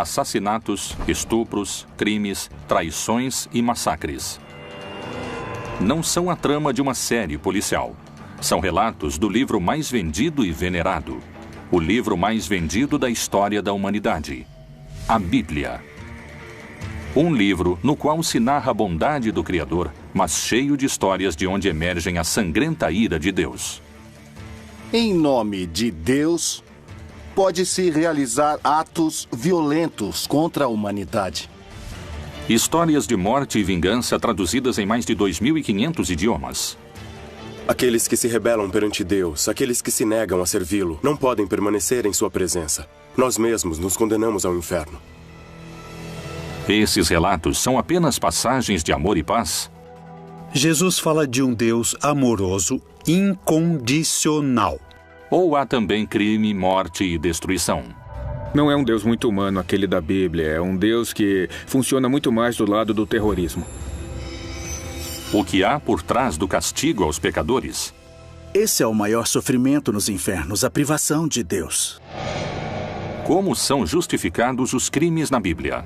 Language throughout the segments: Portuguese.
assassinatos, estupros, crimes, traições e massacres. Não são a trama de uma série policial. São relatos do livro mais vendido e venerado. O livro mais vendido da história da humanidade. A Bíblia. Um livro no qual se narra a bondade do Criador, mas cheio de histórias de onde emergem a sangrenta ira de Deus. Em nome de Deus, pode-se realizar atos violentos contra a humanidade. Histórias de morte e vingança traduzidas em mais de 2.500 idiomas. Aqueles que se rebelam perante Deus, aqueles que se negam a servi-lo, não podem permanecer em sua presença. Nós mesmos nos condenamos ao inferno. Esses relatos são apenas passagens de amor e paz? Jesus fala de um Deus amoroso, incondicional. Ou há também crime, morte e destruição? Não é um Deus muito humano aquele da Bíblia. É um Deus que funciona muito mais do lado do terrorismo. O que há por trás do castigo aos pecadores? Esse é o maior sofrimento nos infernos, a privação de Deus. Como são justificados os crimes na Bíblia?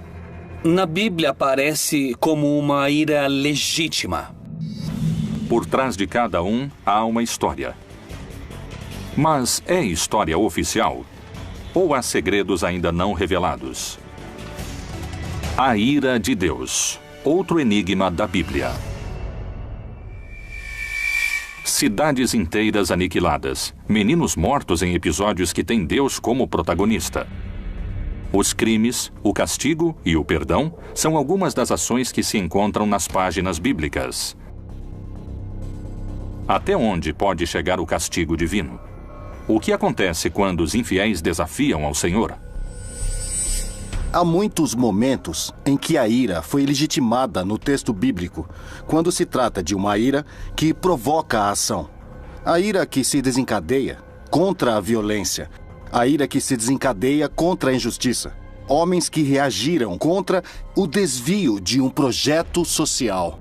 Na Bíblia aparece como uma ira legítima. Por trás de cada um há uma história. Mas é história oficial? Ou há segredos ainda não revelados? A ira de Deus. Outro enigma da Bíblia. Cidades inteiras aniquiladas. Meninos mortos em episódios que têm Deus como protagonista. Os crimes, o castigo e o perdão são algumas das ações que se encontram nas páginas bíblicas. Até onde pode chegar o castigo divino? O que acontece quando os infiéis desafiam ao Senhor? Há muitos momentos em que a ira foi legitimada no texto bíblico, quando se trata de uma ira que provoca a ação. A ira que se desencadeia contra a violência. A ira que se desencadeia contra a injustiça. Homens que reagiram contra o desvio de um projeto social.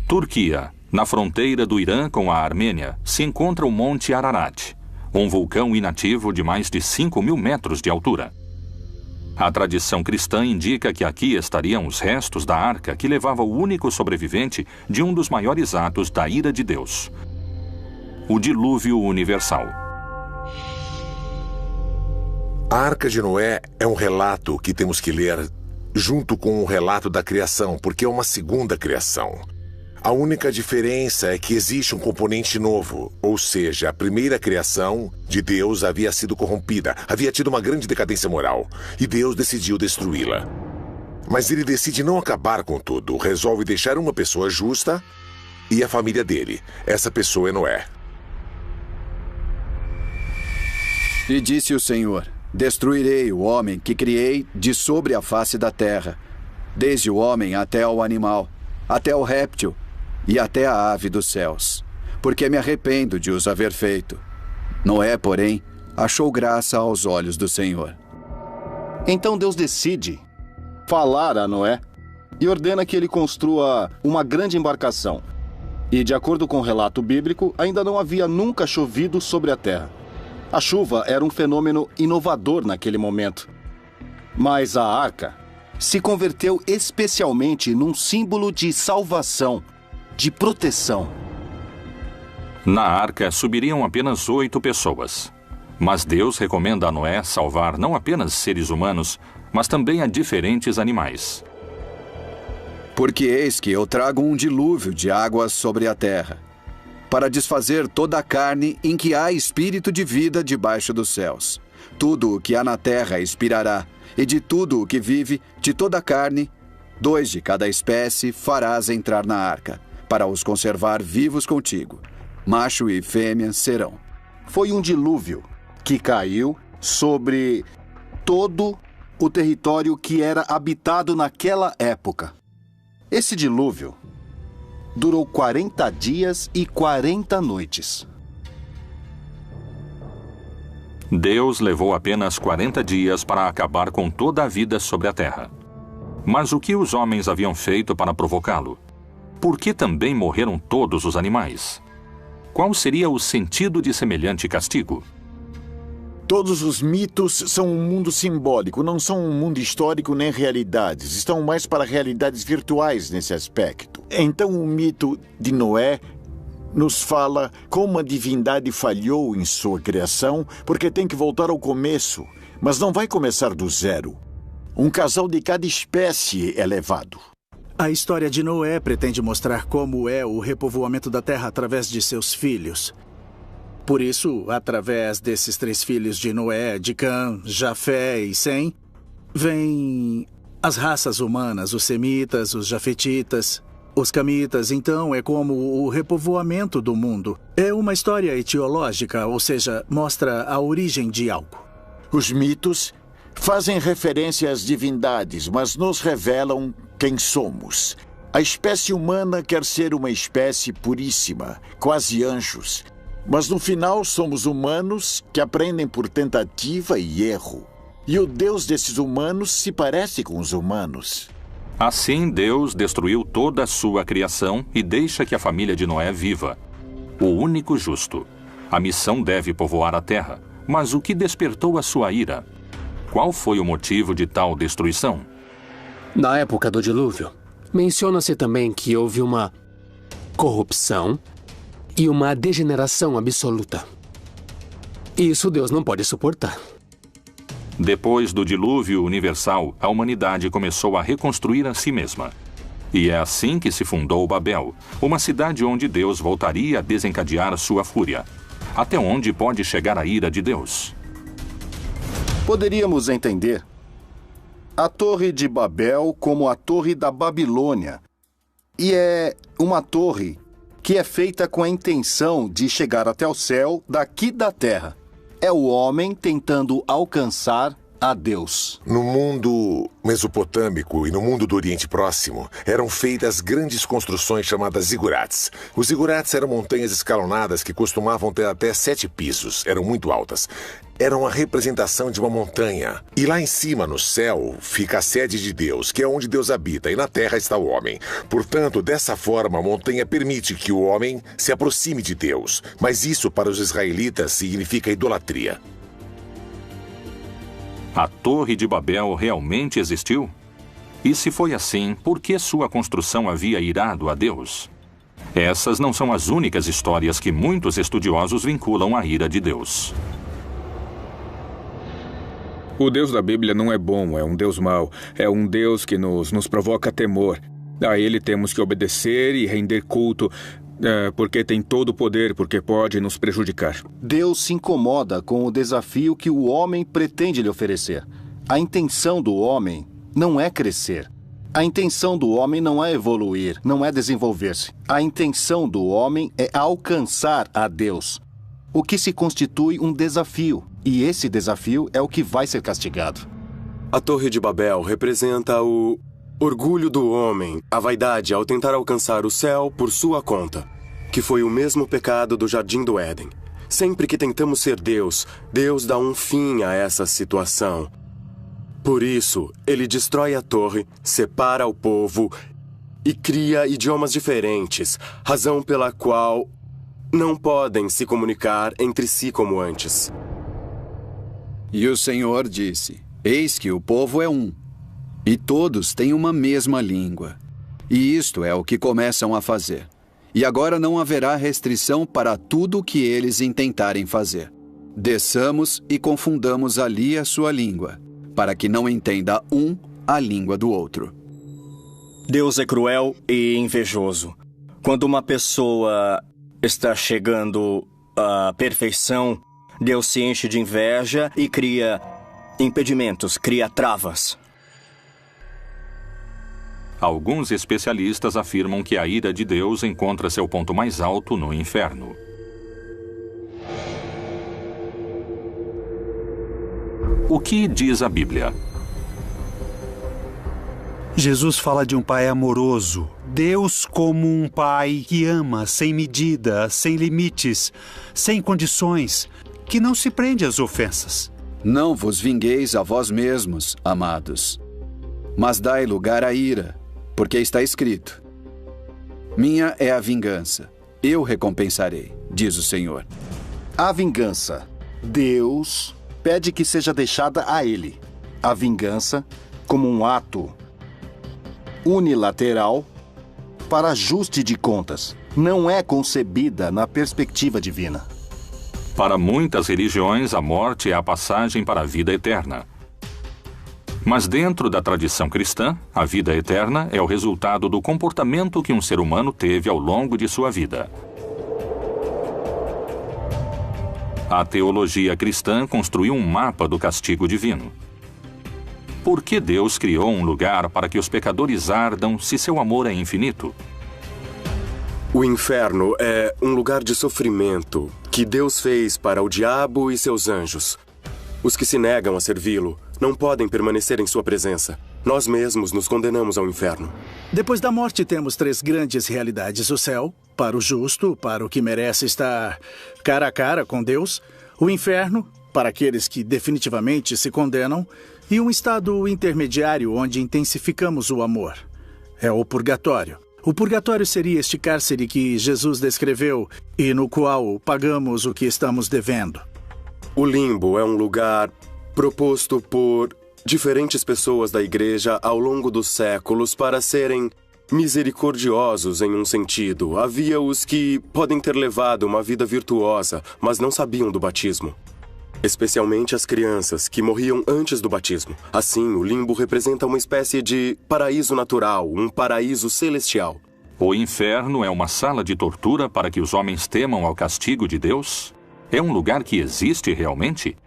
Turquia. Na fronteira do Irã com a Armênia, se encontra o Monte Ararat, um vulcão inativo de mais de 5.000 metros de altura. A tradição cristã indica que aqui estariam os restos da arca que levava o único sobrevivente de um dos maiores atos da ira de Deus. O dilúvio universal. A Arca de Noé é um relato que temos que ler junto com o relato da criação, porque é uma segunda criação. A única diferença é que existe um componente novo, ou seja, a primeira criação de Deus havia sido corrompida, havia tido uma grande decadência moral, e Deus decidiu destruí-la. Mas ele decide não acabar com tudo, resolve deixar uma pessoa justa e a família dele. Essa pessoa é Noé. E disse o Senhor: destruirei o homem que criei de sobre a face da terra, desde o homem até o animal, até o réptil, e até a ave dos céus, porque me arrependo de os haver feito. Noé, porém, achou graça aos olhos do Senhor. Então Deus decide falar a Noé e ordena que ele construa uma grande embarcação. E, de acordo com o relato bíblico, ainda não havia nunca chovido sobre a terra. A chuva era um fenômeno inovador naquele momento. Mas a arca se converteu especialmente num símbolo de salvação, de proteção. Na arca subiriam apenas 8 pessoas. Mas Deus recomenda a Noé salvar não apenas seres humanos, mas também a diferentes animais. Porque eis que eu trago um dilúvio de águas sobre a terra, para desfazer toda a carne em que há espírito de vida debaixo dos céus. Tudo o que há na terra expirará, e de tudo o que vive, de toda a carne, 2 de cada espécie farás entrar na arca, para os conservar vivos contigo. Macho e fêmea serão. Foi um dilúvio que caiu sobre todo o território que era habitado naquela época. Esse dilúvio durou 40 dias e 40 noites. Deus levou apenas 40 dias para acabar com toda a vida sobre a terra. Mas o que os homens haviam feito para provocá-lo? Por que também morreram todos os animais? Qual seria o sentido de semelhante castigo? Todos os mitos são um mundo simbólico, não são um mundo histórico nem realidades. Estão mais para realidades virtuais nesse aspecto. Então o mito de Noé nos fala como a divindade falhou em sua criação, porque tem que voltar ao começo, mas não vai começar do zero. Um casal de cada espécie é levado. A história de Noé pretende mostrar como é o repovoamento da terra através de seus filhos. Por isso, através desses 3 filhos de Noé, de Cã, Jafé e Sem, vêm as raças humanas, os semitas, os jafetitas, os camitas. Então, é como o repovoamento do mundo. É uma história etiológica, ou seja, mostra a origem de algo. Os mitos fazem referência às divindades, mas nos revelam quem somos. A espécie humana quer ser uma espécie puríssima, quase anjos. Mas no final somos humanos que aprendem por tentativa e erro. E o Deus desses humanos se parece com os humanos. Assim, Deus destruiu toda a sua criação e deixa que a família de Noé viva. O único justo. A missão deve povoar a terra. Mas o que despertou a sua ira? Qual foi o motivo de tal destruição? Na época do dilúvio, menciona-se também que houve uma corrupção e uma degeneração absoluta. Isso Deus não pode suportar. Depois do dilúvio universal, a humanidade começou a reconstruir a si mesma. E é assim que se fundou Babel, uma cidade onde Deus voltaria a desencadear sua fúria. Até onde pode chegar a ira de Deus? Poderíamos entender a Torre de Babel como a Torre da Babilônia. E é uma torre que é feita com a intenção de chegar até o céu daqui da terra. É o homem tentando alcançar a Deus. No mundo mesopotâmico e no mundo do Oriente Próximo, eram feitas grandes construções chamadas zigurates. Os zigurates eram montanhas escalonadas que costumavam ter até 7 pisos, eram muito altas. Eram a representação de uma montanha. E lá em cima, no céu, fica a sede de Deus, que é onde Deus habita, e na terra está o homem. Portanto, dessa forma, a montanha permite que o homem se aproxime de Deus. Mas isso, para os israelitas, significa idolatria. A Torre de Babel realmente existiu? E se foi assim, por que sua construção havia irado a Deus? Essas não são as únicas histórias que muitos estudiosos vinculam à ira de Deus. O Deus da Bíblia não é bom, é um Deus mau. É um Deus que nos provoca temor. A ele temos que obedecer e render culto, porque tem todo o poder, porque pode nos prejudicar. Deus se incomoda com o desafio que o homem pretende lhe oferecer. A intenção do homem não é crescer. A intenção do homem não é evoluir, não é desenvolver-se. A intenção do homem é alcançar a Deus, o que se constitui um desafio. E esse desafio é o que vai ser castigado. A Torre de Babel representa o orgulho do homem, a vaidade ao tentar alcançar o céu por sua conta, que foi o mesmo pecado do Jardim do Éden. Sempre que tentamos ser Deus, Deus dá um fim a essa situação. Por isso, ele destrói a torre, separa o povo e cria idiomas diferentes, razão pela qual não podem se comunicar entre si como antes. E o Senhor disse: Eis que o povo é um, e todos têm uma mesma língua. E isto é o que começam a fazer. E agora não haverá restrição para tudo o que eles intentarem fazer. Desçamos e confundamos ali a sua língua, para que não entenda um a língua do outro. Deus é cruel e invejoso. Quando uma pessoa está chegando à perfeição, Deus se enche de inveja e cria impedimentos, cria travas. Alguns especialistas afirmam que a ira de Deus encontra seu ponto mais alto no inferno. O que diz a Bíblia? Jesus fala de um pai amoroso. Deus como um pai que ama sem medida, sem limites, sem condições, que não se prende às ofensas. Não vos vingueis a vós mesmos, amados, mas dai lugar à ira, porque está escrito: minha é a vingança, eu recompensarei, diz o Senhor. A vingança. Deus pede que seja deixada a ele a vingança como um ato unilateral para ajuste de contas. Não é concebida na perspectiva divina. Para muitas religiões, a morte é a passagem para a vida eterna. Mas dentro da tradição cristã, a vida eterna é o resultado do comportamento que um ser humano teve ao longo de sua vida. A teologia cristã construiu um mapa do castigo divino. Por que Deus criou um lugar para que os pecadores ardam se seu amor é infinito? O inferno é um lugar de sofrimento que Deus fez para o diabo e seus anjos. Os que se negam a servi-lo não podem permanecer em sua presença. Nós mesmos nos condenamos ao inferno. Depois da morte, temos 3 grandes realidades. O céu, para o justo, para o que merece estar cara a cara com Deus. O inferno, para aqueles que definitivamente se condenam. E um estado intermediário onde intensificamos o amor. É o purgatório. O purgatório seria este cárcere que Jesus descreveu e no qual pagamos o que estamos devendo. O limbo é um lugar proposto por diferentes pessoas da igreja ao longo dos séculos para serem misericordiosos em um sentido. Havia os que podem ter levado uma vida virtuosa, mas não sabiam do batismo. Especialmente as crianças que morriam antes do batismo. Assim, o limbo representa uma espécie de paraíso natural, um paraíso celestial. O inferno é uma sala de tortura para que os homens temam ao castigo de Deus? É um lugar que existe realmente?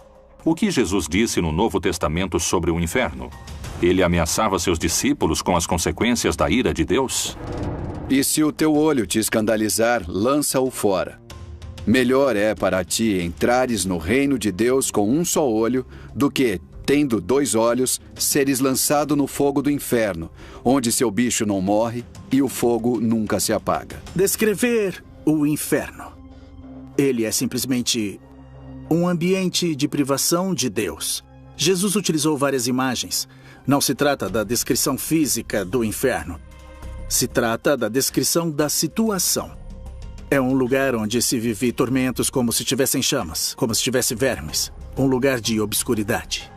O que Jesus disse no Novo Testamento sobre o inferno? Ele ameaçava seus discípulos com as consequências da ira de Deus? E se o teu olho te escandalizar, lança-o fora. Melhor é para ti entrares no reino de Deus com um só olho, do que, tendo 2 olhos, seres lançado no fogo do inferno, onde seu bicho não morre e o fogo nunca se apaga. Descrever o inferno. Ele é simplesmente um ambiente de privação de Deus. Jesus utilizou várias imagens. Não se trata da descrição física do inferno. Se trata da descrição da situação. É um lugar onde se vive tormentos como se tivessem chamas, como se tivesse vermes. Um lugar de obscuridade.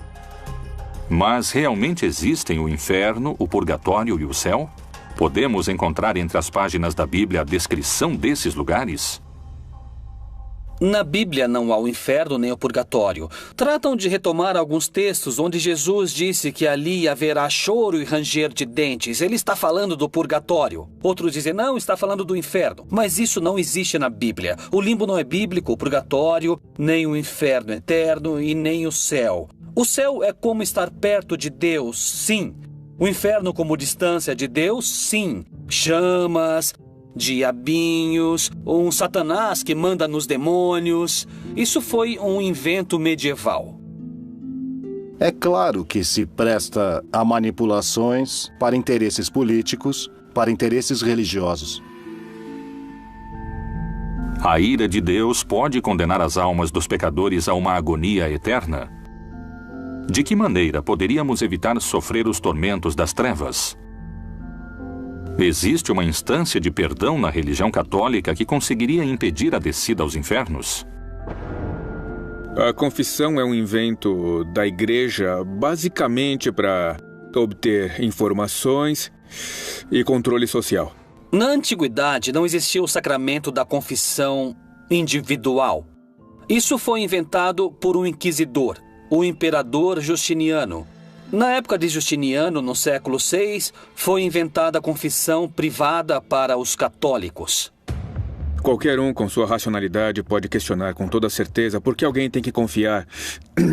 Mas realmente existem o inferno, o purgatório e o céu? Podemos encontrar entre as páginas da Bíblia a descrição desses lugares? Na Bíblia não há o inferno nem o purgatório. Tratam de retomar alguns textos onde Jesus disse que ali haverá choro e ranger de dentes. Ele está falando do purgatório. Outros dizem, não, está falando do inferno. Mas isso não existe na Bíblia. O limbo não é bíblico, o purgatório, nem o inferno eterno e nem o céu. O céu é como estar perto de Deus, sim. O inferno como distância de Deus, sim. Chamas, diabinhos, um Satanás que manda nos demônios. Isso foi um invento medieval. É claro que se presta a manipulações para interesses políticos, para interesses religiosos. A ira de Deus pode condenar as almas dos pecadores a uma agonia eterna? De que maneira poderíamos evitar sofrer os tormentos das trevas? Existe uma instância de perdão na religião católica que conseguiria impedir a descida aos infernos? A confissão é um invento da igreja basicamente para obter informações e controle social. Na antiguidade não existia o sacramento da confissão individual. Isso foi inventado por um inquisidor, o imperador Justiniano. Na época de Justiniano, no século VI, foi inventada a confissão privada para os católicos. Qualquer um com sua racionalidade pode questionar com toda certeza por que alguém tem que confiar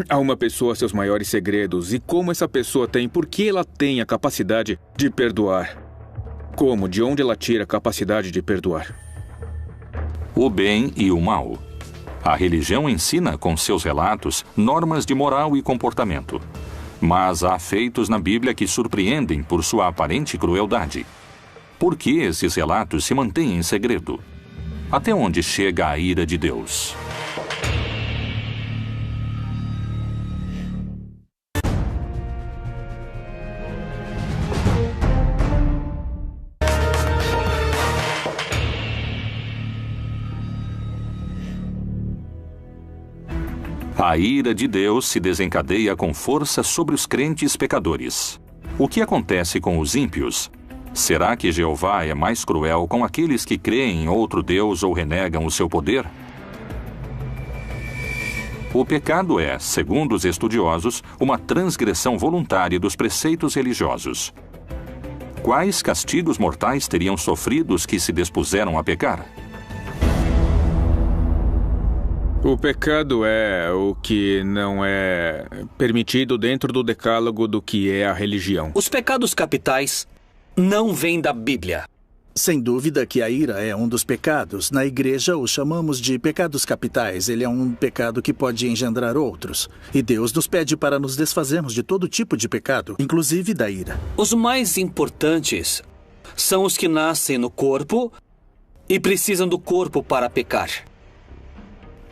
a uma pessoa seus maiores segredos e como essa pessoa tem, por que ela tem a capacidade de perdoar. Como, de onde ela tira a capacidade de perdoar? O bem e o mal. A religião ensina com seus relatos normas de moral e comportamento. Mas há feitos na Bíblia que surpreendem por sua aparente crueldade. Por que esses relatos se mantêm em segredo? Até onde chega a ira de Deus? A ira de Deus se desencadeia com força sobre os crentes pecadores. O que acontece com os ímpios? Será que Jeová é mais cruel com aqueles que creem em outro Deus ou renegam o seu poder? O pecado é, segundo os estudiosos, uma transgressão voluntária dos preceitos religiosos. Quais castigos mortais teriam sofrido os que se dispuseram a pecar? O pecado é o que não é permitido dentro do decálogo do que é a religião. Os pecados capitais não vêm da Bíblia. Sem dúvida que a ira é um dos pecados. Na igreja o chamamos de pecados capitais. Ele é um pecado que pode engendrar outros. E Deus nos pede para nos desfazermos de todo tipo de pecado, inclusive da ira. Os mais importantes são os que nascem no corpo e precisam do corpo para pecar.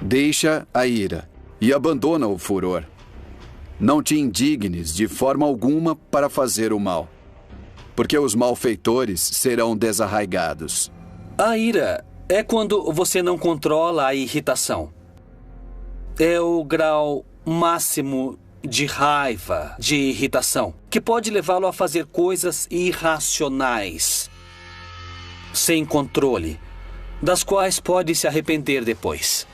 Deixa a ira e abandona o furor. Não te indignes de forma alguma para fazer o mal, porque os malfeitores serão desarraigados. A ira é quando você não controla a irritação. É o grau máximo de raiva, de irritação, que pode levá-lo a fazer coisas irracionais, sem controle, das quais pode se arrepender depois.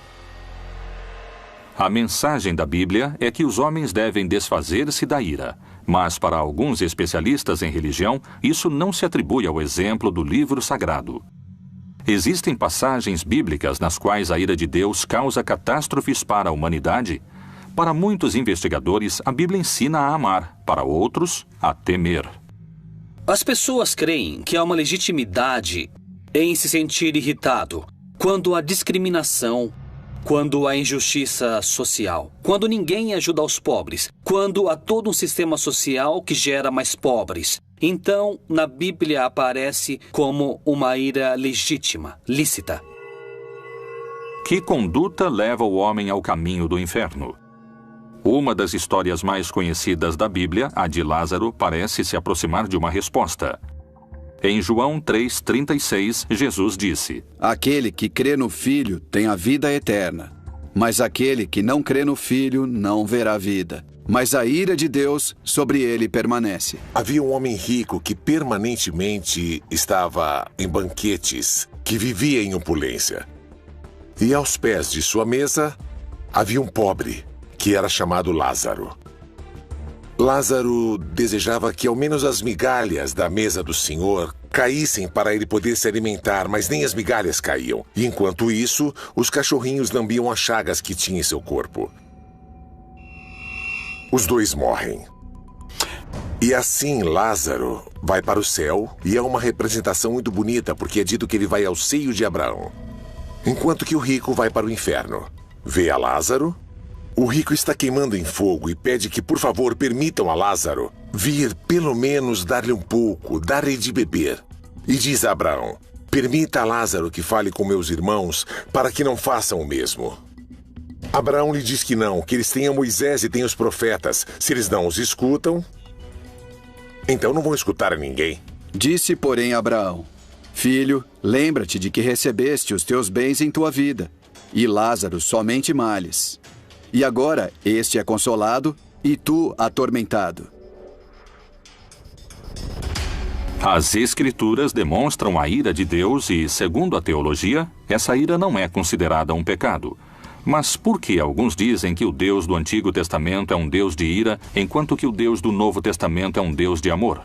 A mensagem da Bíblia é que os homens devem desfazer-se da ira. Mas, para alguns especialistas em religião, isso não se atribui ao exemplo do livro sagrado. Existem passagens bíblicas nas quais a ira de Deus causa catástrofes para a humanidade? Para muitos investigadores, a Bíblia ensina a amar, para outros, a temer. As pessoas creem que há uma legitimidade em se sentir irritado quando há discriminação, quando há injustiça social, quando ninguém ajuda os pobres, quando há todo um sistema social que gera mais pobres. Então, na Bíblia aparece como uma ira legítima, lícita. Que conduta leva o homem ao caminho do inferno? Uma das histórias mais conhecidas da Bíblia, a de Lázaro, parece se aproximar de uma resposta. Em João 3,36, Jesus disse: Aquele que crê no Filho tem a vida eterna, mas aquele que não crê no Filho não verá vida. Mas a ira de Deus sobre ele permanece. Havia um homem rico que permanentemente estava em banquetes, que vivia em opulência. E aos pés de sua mesa havia um pobre, que era chamado Lázaro. Lázaro desejava que ao menos as migalhas da mesa do Senhor caíssem para ele poder se alimentar, mas nem as migalhas caíam. E enquanto isso, os cachorrinhos lambiam as chagas que tinha em seu corpo. Os dois morrem. E assim Lázaro vai para o céu, e é uma representação muito bonita, porque é dito que ele vai ao seio de Abraão. Enquanto que o rico vai para o inferno. Vê a Lázaro. O rico está queimando em fogo e pede que, por favor, permitam a Lázaro vir pelo menos dar-lhe um pouco, dar-lhe de beber. E diz a Abraão: permita a Lázaro que fale com meus irmãos para que não façam o mesmo. Abraão lhe diz que não, que eles têm a Moisés e têm os profetas. Se eles não os escutam, então não vão escutar a ninguém. Disse, porém, Abraão: Filho, lembra-te de que recebeste os teus bens em tua vida, e Lázaro somente males. E agora este é consolado e tu atormentado. As Escrituras demonstram a ira de Deus e, segundo a teologia, essa ira não é considerada um pecado. Mas por que alguns dizem que o Deus do Antigo Testamento é um Deus de ira, enquanto que o Deus do Novo Testamento é um Deus de amor?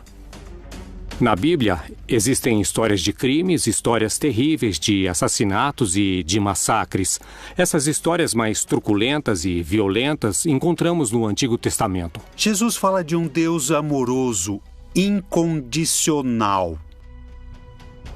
Na Bíblia, existem histórias de crimes, histórias terríveis de assassinatos e de massacres. Essas histórias mais truculentas e violentas encontramos no Antigo Testamento. Jesus fala de um Deus amoroso, incondicional.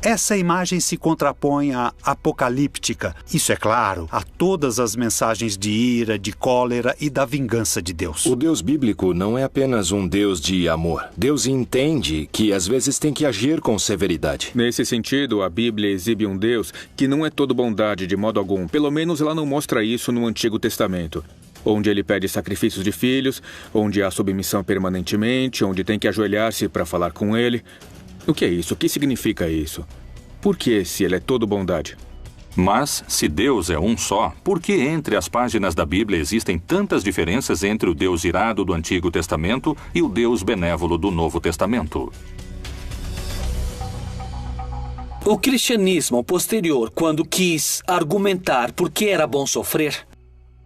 Essa imagem se contrapõe à apocalíptica, isso é claro, a todas as mensagens de ira, de cólera e da vingança de Deus. O Deus bíblico não é apenas um Deus de amor. Deus entende que às vezes tem que agir com severidade. Nesse sentido, a Bíblia exibe um Deus que não é todo bondade de modo algum. Pelo menos ela não mostra isso no Antigo Testamento, onde ele pede sacrifícios de filhos, onde há submissão permanentemente, onde tem que ajoelhar-se para falar com ele. O que é isso? O que significa isso? Por que, se ele é todo bondade? Mas, se Deus é um só, por que entre as páginas da Bíblia existem tantas diferenças entre o Deus irado do Antigo Testamento e o Deus benévolo do Novo Testamento? O cristianismo posterior, quando quis argumentar por que era bom sofrer,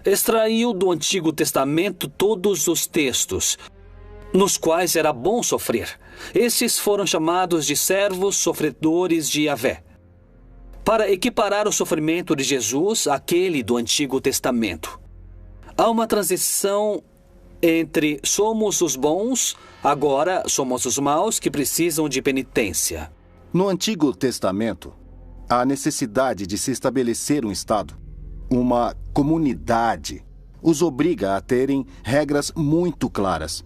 extraiu do Antigo Testamento todos os textos nos quais era bom sofrer. Esses foram chamados de servos sofredores de Yahvé, para equiparar o sofrimento de Jesus àquele do Antigo Testamento. Há uma transição entre somos os bons, agora somos os maus que precisam de penitência. No Antigo Testamento, há necessidade de se estabelecer um Estado. Uma comunidade os obriga a terem regras muito claras.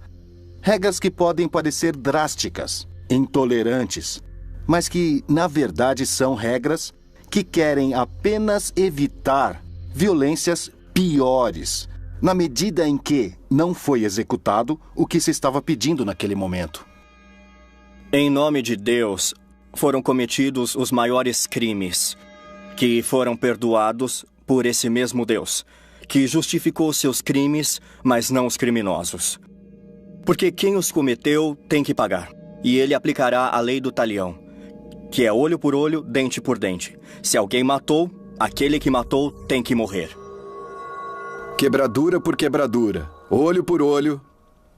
Regras que podem parecer drásticas, intolerantes, mas que, na verdade, são regras que querem apenas evitar violências piores, na medida em que não foi executado o que se estava pedindo naquele momento. Em nome de Deus, foram cometidos os maiores crimes, que foram perdoados por esse mesmo Deus, que justificou seus crimes, mas não os criminosos. Porque quem os cometeu tem que pagar, e ele aplicará a lei do talião, que é olho por olho, dente por dente. Se alguém matou, aquele que matou tem que morrer. Quebradura por quebradura, olho por olho,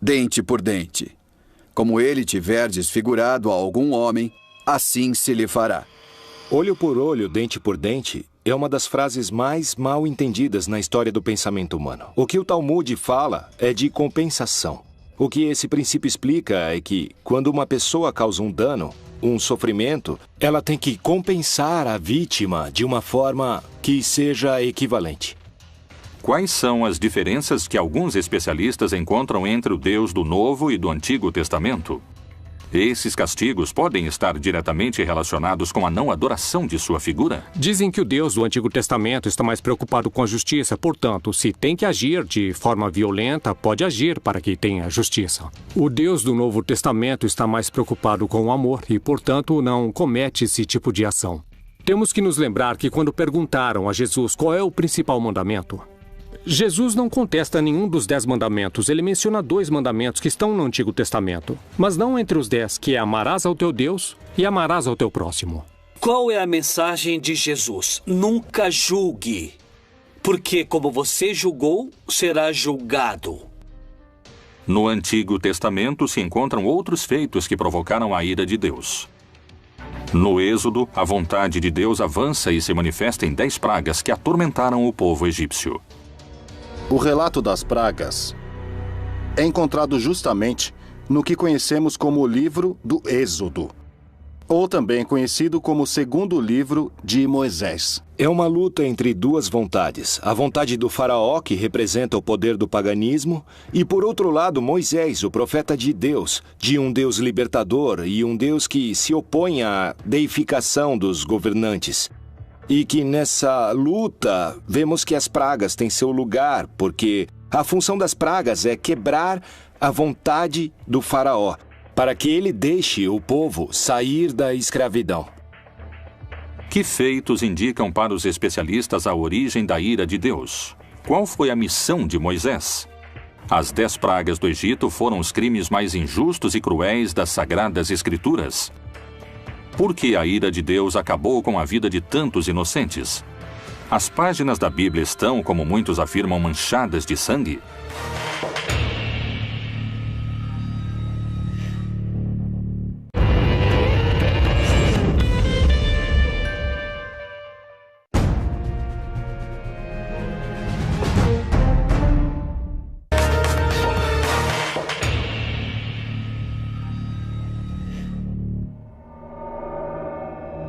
dente por dente. Como ele tiver desfigurado a algum homem, assim se lhe fará. Olho por olho, dente por dente é uma das frases mais mal entendidas na história do pensamento humano. O que o Talmud fala é de compensação. O que esse princípio explica é que, quando uma pessoa causa um dano, um sofrimento, ela tem que compensar a vítima de uma forma que seja equivalente. Quais são as diferenças que alguns especialistas encontram entre o Deus do Novo e do Antigo Testamento? Esses castigos podem estar diretamente relacionados com a não adoração de sua figura? Dizem que o Deus do Antigo Testamento está mais preocupado com a justiça, portanto, se tem que agir de forma violenta, pode agir para que tenha justiça. O Deus do Novo Testamento está mais preocupado com o amor e, portanto, não comete esse tipo de ação. Temos que nos lembrar que quando perguntaram a Jesus qual é o principal mandamento, Jesus não contesta nenhum dos 10 mandamentos. Ele menciona 2 mandamentos que estão no Antigo Testamento, mas não entre os 10, que é amarás ao teu Deus e amarás ao teu próximo. Qual é a mensagem de Jesus? Nunca julgue, porque como você julgou, será julgado. No Antigo Testamento se encontram outros feitos que provocaram a ira de Deus. No Êxodo, a vontade de Deus avança e se manifesta em 10 pragas que atormentaram o povo egípcio. O relato das pragas é encontrado justamente no que conhecemos como o livro do Êxodo, ou também conhecido como o segundo livro de Moisés. É uma luta entre duas vontades. A vontade do faraó, que representa o poder do paganismo, e por outro lado Moisés, o profeta de Deus, de um Deus libertador e um Deus que se opõe à deificação dos governantes. E que nessa luta vemos que as pragas têm seu lugar, porque a função das pragas é quebrar a vontade do faraó, para que ele deixe o povo sair da escravidão. Que feitos indicam para os especialistas a origem da ira de Deus? Qual foi a missão de Moisés? As 10 pragas do Egito foram os crimes mais injustos e cruéis das Sagradas Escrituras. Por que a ira de Deus acabou com a vida de tantos inocentes? As páginas da Bíblia estão, como muitos afirmam, manchadas de sangue?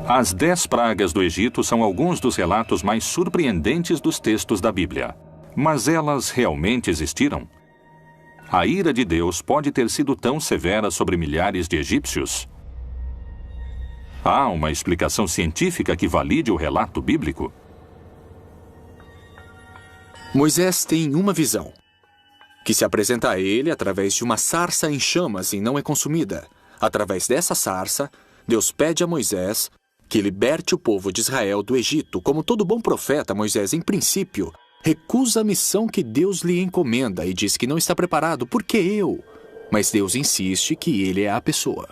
As 10 pragas do Egito são alguns dos relatos mais surpreendentes dos textos da Bíblia. Mas elas realmente existiram? A ira de Deus pode ter sido tão severa sobre milhares de egípcios? Há uma explicação científica que valide o relato bíblico? Moisés tem uma visão, que se apresenta a ele através de uma sarça em chamas e não é consumida. Através dessa sarça, Deus pede a Moisés que liberte o povo de Israel do Egito, como todo bom profeta, Moisés, em princípio, recusa a missão que Deus lhe encomenda e diz que não está preparado. Por que eu? Mas Deus insiste que ele é a pessoa.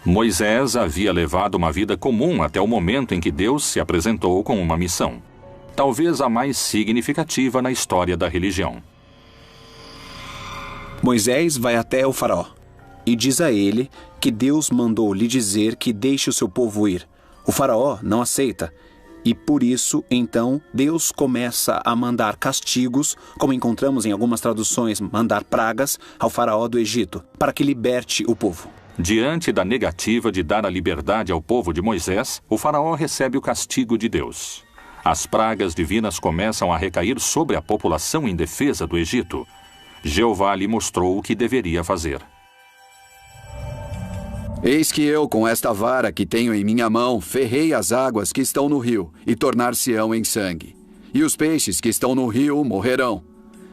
Moisés havia levado uma vida comum até o momento em que Deus se apresentou com uma missão, talvez a mais significativa na história da religião. Moisés vai até o faraó e diz a ele que Deus mandou lhe dizer que deixe o seu povo ir. O faraó não aceita e por isso, então, Deus começa a mandar castigos, como encontramos em algumas traduções, mandar pragas ao faraó do Egito, para que liberte o povo. Diante da negativa de dar a liberdade ao povo de Moisés, o faraó recebe o castigo de Deus. As pragas divinas começam a recair sobre a população indefesa do Egito. Jeová lhe mostrou o que deveria fazer. Eis que eu, com esta vara que tenho em minha mão, ferrei as águas que estão no rio, e tornar-se-ão em sangue. E os peixes que estão no rio morrerão.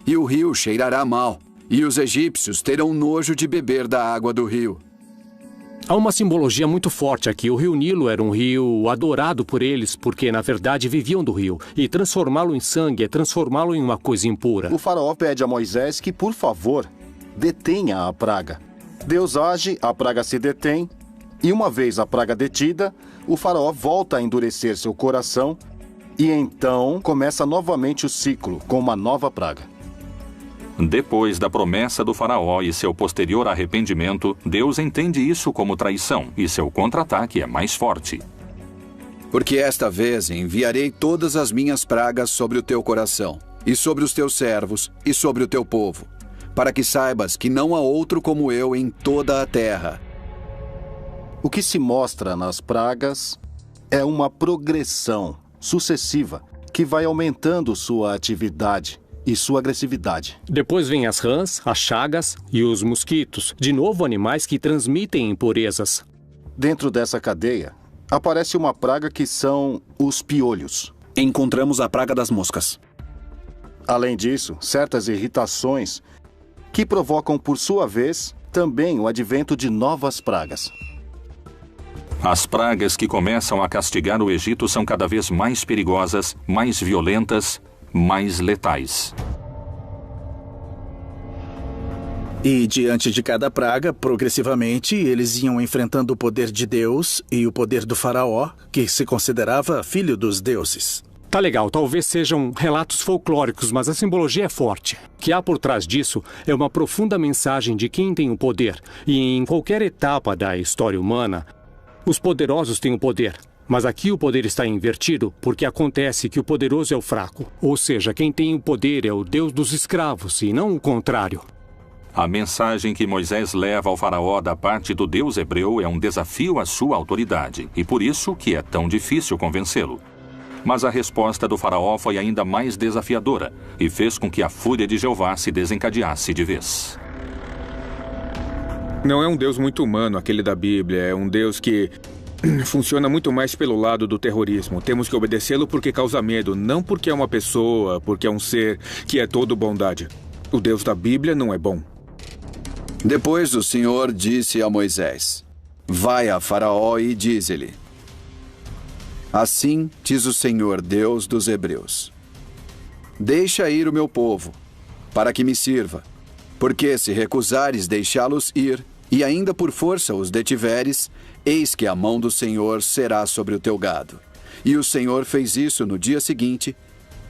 E o rio cheirará mal, e os egípcios terão nojo de beber da água do rio. Há uma simbologia muito forte aqui. O rio Nilo era um rio adorado por eles, porque na verdade viviam do rio. E transformá-lo em sangue é transformá-lo em uma coisa impura. O faraó pede a Moisés que, por favor, detenha a praga. Deus age, a praga se detém, e uma vez a praga detida, o faraó volta a endurecer seu coração, e então começa novamente o ciclo, com uma nova praga. Depois da promessa do faraó e seu posterior arrependimento, Deus entende isso como traição, e seu contra-ataque é mais forte. Porque esta vez enviarei todas as minhas pragas sobre o teu coração, e sobre os teus servos, e sobre o teu povo, para que saibas que não há outro como eu em toda a terra. O que se mostra nas pragas é uma progressão sucessiva que vai aumentando sua atividade e sua agressividade. Depois vem as rãs, as chagas e os mosquitos, de novo animais que transmitem impurezas. Dentro dessa cadeia, aparece uma praga que são os piolhos. Encontramos a praga das moscas. Além disso, certas irritações que provocam, por sua vez, também o advento de novas pragas. As pragas que começam a castigar o Egito são cada vez mais perigosas, mais violentas, mais letais. E diante de cada praga, progressivamente, eles iam enfrentando o poder de Deus e o poder do faraó, que se considerava filho dos deuses. Tá legal, talvez sejam relatos folclóricos, mas a simbologia é forte. O que há por trás disso é uma profunda mensagem de quem tem o poder. E em qualquer etapa da história humana, os poderosos têm o poder. Mas aqui o poder está invertido, porque acontece que o poderoso é o fraco. Ou seja, quem tem o poder é o Deus dos escravos, e não o contrário. A mensagem que Moisés leva ao faraó da parte do Deus hebreu é um desafio à sua autoridade, e por isso que é tão difícil convencê-lo. Mas a resposta do faraó foi ainda mais desafiadora, e fez com que a fúria de Jeová se desencadeasse de vez. Não é um Deus muito humano aquele da Bíblia, é um Deus que funciona muito mais pelo lado do terrorismo. Temos que obedecê-lo porque causa medo, não porque é uma pessoa, porque é um ser que é todo bondade. O Deus da Bíblia não é bom. Depois o Senhor disse a Moisés: Vai a Faraó e diz-lhe: Assim diz o Senhor, Deus dos Hebreus: Deixa ir o meu povo, para que me sirva, porque se recusares deixá-los ir, e ainda por força os detiveres, eis que a mão do Senhor será sobre o teu gado. E o Senhor fez isso no dia seguinte,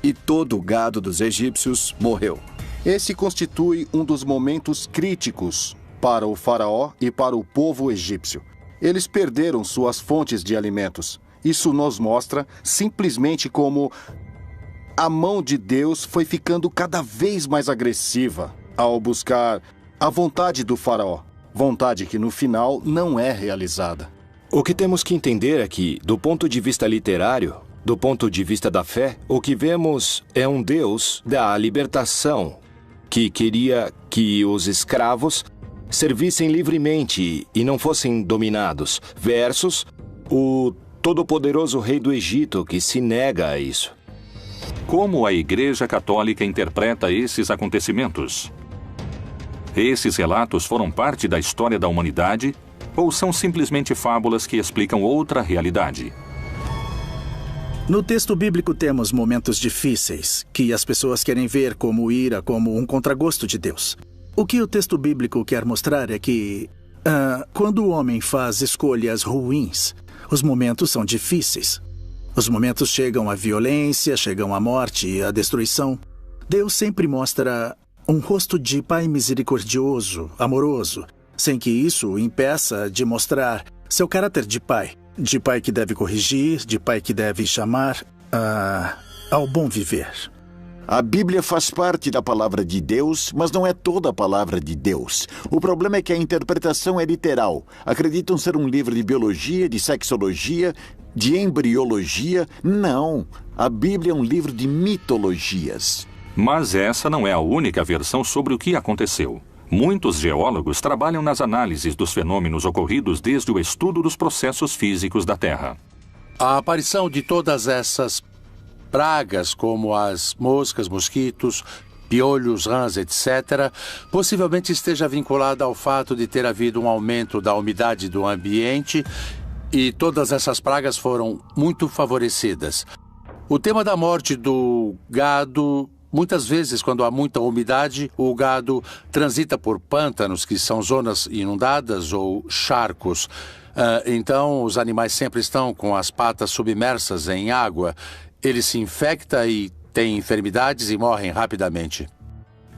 e todo o gado dos egípcios morreu. Esse constitui um dos momentos críticos para o faraó e para o povo egípcio. Eles perderam suas fontes de alimentos. Isso nos mostra simplesmente como a mão de Deus foi ficando cada vez mais agressiva ao buscar a vontade do faraó. Vontade que, no final, não é realizada. O que temos que entender é que, do ponto de vista literário, do ponto de vista da fé, o que vemos é um Deus da libertação, que queria que os escravos servissem livremente e não fossem dominados, versus o todo-poderoso rei do Egito, que se nega a isso. Como a Igreja Católica interpreta esses acontecimentos? Esses relatos foram parte da história da humanidade Ou são simplesmente fábulas que explicam outra realidade? No texto bíblico temos momentos difíceis, que as pessoas querem ver como ira, como um contragosto de Deus. O que o texto bíblico quer mostrar é que, quando o homem faz escolhas ruins, os momentos são difíceis. Os momentos chegam à violência, chegam à morte e à destruição. Deus sempre mostra um rosto de pai misericordioso, amoroso, sem que isso o impeça de mostrar seu caráter de pai que deve corrigir, de pai que deve chamar ao bom viver. A Bíblia faz parte da palavra de Deus, mas não é toda a palavra de Deus. O problema é que a interpretação é literal. Acreditam ser um livro de biologia, de sexologia, de embriologia. Não. A Bíblia é um livro de mitologias. Mas essa não é a única versão sobre o que aconteceu. Muitos geólogos trabalham nas análises dos fenômenos ocorridos desde o estudo dos processos físicos da Terra. A aparição de todas essas pragas, como as moscas, mosquitos, piolhos, rãs, etc., possivelmente esteja vinculada ao fato de ter havido um aumento da umidade do ambiente e todas essas pragas foram muito favorecidas. O tema da morte do gado... Muitas vezes, quando há muita umidade, o gado transita por pântanos, que são zonas inundadas, ou charcos. Então, os animais sempre estão com as patas submersas em água. Ele se infecta e tem enfermidades e morrem rapidamente.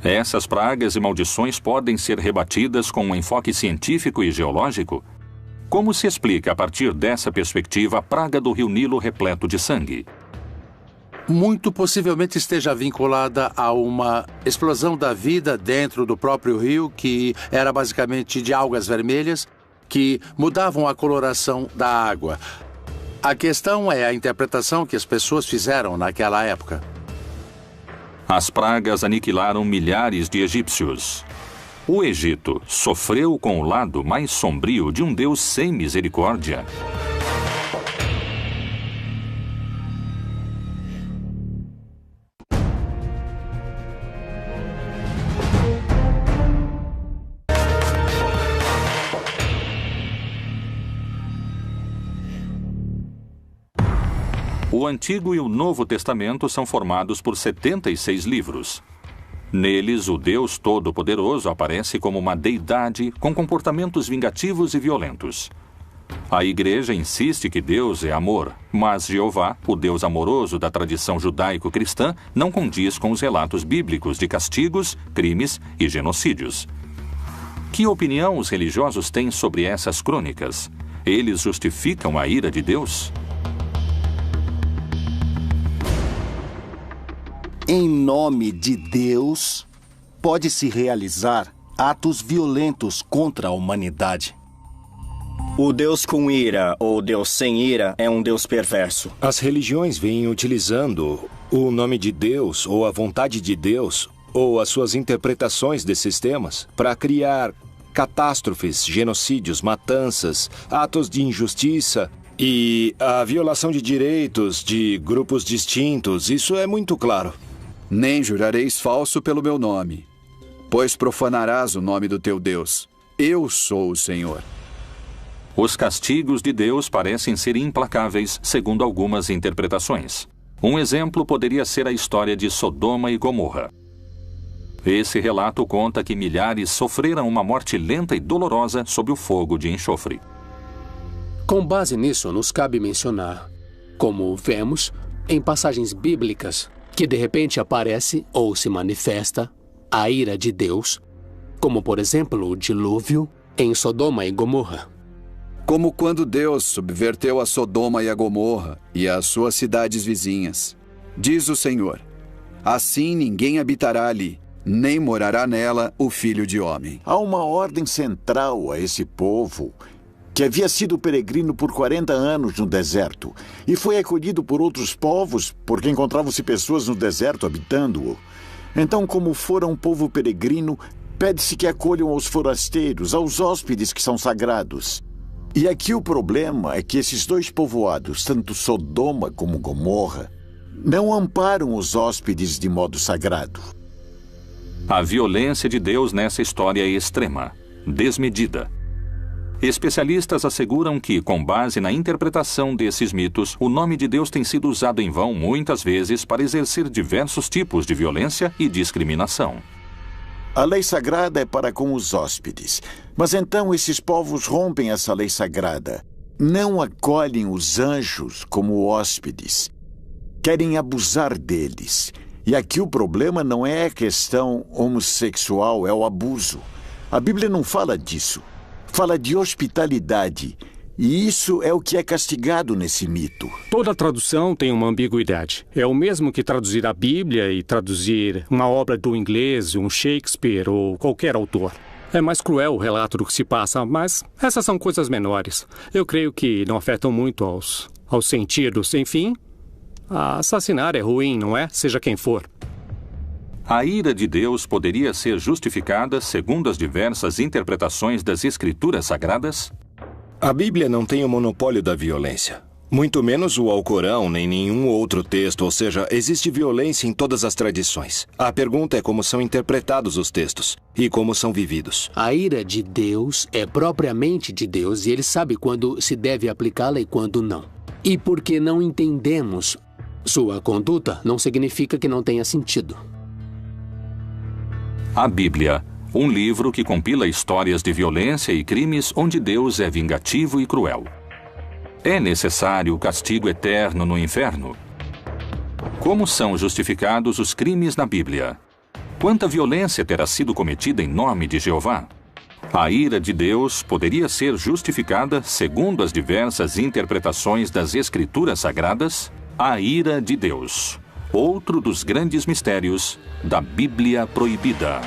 Essas pragas e maldições podem ser rebatidas com um enfoque científico e geológico? Como se explica, a partir dessa perspectiva, a praga do rio Nilo repleto de sangue? Muito possivelmente esteja vinculada a uma explosão da vida dentro do próprio rio, que era basicamente de algas vermelhas, que mudavam a coloração da água. A questão é a interpretação que as pessoas fizeram naquela época. As pragas aniquilaram milhares de egípcios. O Egito sofreu com o lado mais sombrio de um Deus sem misericórdia. O Antigo e o Novo Testamento são formados por 76 livros. Neles, o Deus Todo-Poderoso aparece como uma deidade com comportamentos vingativos e violentos. A Igreja insiste que Deus é amor, mas Jeová, o Deus amoroso da tradição judaico-cristã, não condiz com os relatos bíblicos de castigos, crimes e genocídios. Que opinião os religiosos têm sobre essas crônicas? Eles justificam a ira de Deus? Em nome de Deus, pode-se realizar atos violentos contra a humanidade. O Deus com ira ou Deus sem ira é um Deus perverso. As religiões vêm utilizando o nome de Deus ou a vontade de Deus ou as suas interpretações desses temas para criar catástrofes, genocídios, matanças, atos de injustiça e a violação de direitos de grupos distintos. Isso é muito claro. Nem jurareis falso pelo meu nome, pois profanarás o nome do teu Deus. Eu sou o Senhor. Os castigos de Deus parecem ser implacáveis, segundo algumas interpretações. Um exemplo poderia ser a história de Sodoma e Gomorra. Esse relato conta que milhares sofreram uma morte lenta e dolorosa sob o fogo de enxofre. Com base nisso, nos cabe mencionar, como vemos em passagens bíblicas, que de repente aparece ou se manifesta a ira de Deus, como por exemplo o dilúvio em Sodoma e Gomorra. Como quando Deus subverteu a Sodoma e a Gomorra e as suas cidades vizinhas. Diz o Senhor: assim ninguém habitará ali, nem morará nela o Filho de Homem. Há uma ordem central a esse povo, que havia sido peregrino por 40 anos no deserto, e foi acolhido por outros povos, porque encontravam-se pessoas no deserto habitando-o. Então, como fora um povo peregrino, pede-se que acolham aos forasteiros, aos hóspedes que são sagrados. E aqui o problema é que esses dois povoados, tanto Sodoma como Gomorra, não amparam os hóspedes de modo sagrado. A violência de Deus nessa história é extrema, desmedida. Especialistas asseguram que, com base na interpretação desses mitos, o nome de Deus tem sido usado em vão muitas vezes para exercer diversos tipos de violência e discriminação. A lei sagrada é para com os hóspedes. Mas então esses povos rompem essa lei sagrada. Não acolhem os anjos como hóspedes. Querem abusar deles. E aqui o problema não é a questão homossexual, é o abuso. A Bíblia não fala disso. Fala de hospitalidade. E isso é o que é castigado nesse mito. Toda tradução tem uma ambiguidade. É o mesmo que traduzir a Bíblia e traduzir uma obra do inglês, um Shakespeare ou qualquer autor. É mais cruel o relato do que se passa, mas essas são coisas menores. Eu creio que não afetam muito aos sentidos. Enfim, assassinar é ruim, não é? Seja quem for. A ira de Deus poderia ser justificada segundo as diversas interpretações das Escrituras Sagradas? A Bíblia não tem o monopólio da violência. Muito menos o Alcorão, nem nenhum outro texto, ou seja, existe violência em todas as tradições. A pergunta é como são interpretados os textos e como são vividos. A ira de Deus é propriamente de Deus e ele sabe quando se deve aplicá-la e quando não. E porque não entendemos sua conduta, não significa que não tenha sentido. A Bíblia, um livro que compila histórias de violência e crimes onde Deus é vingativo e cruel. É necessário o castigo eterno no inferno? Como são justificados os crimes na Bíblia? Quanta violência terá sido cometida em nome de Jeová? A ira de Deus poderia ser justificada segundo as diversas interpretações das Escrituras Sagradas? A ira de Deus, outro dos grandes mistérios da Bíblia Proibida.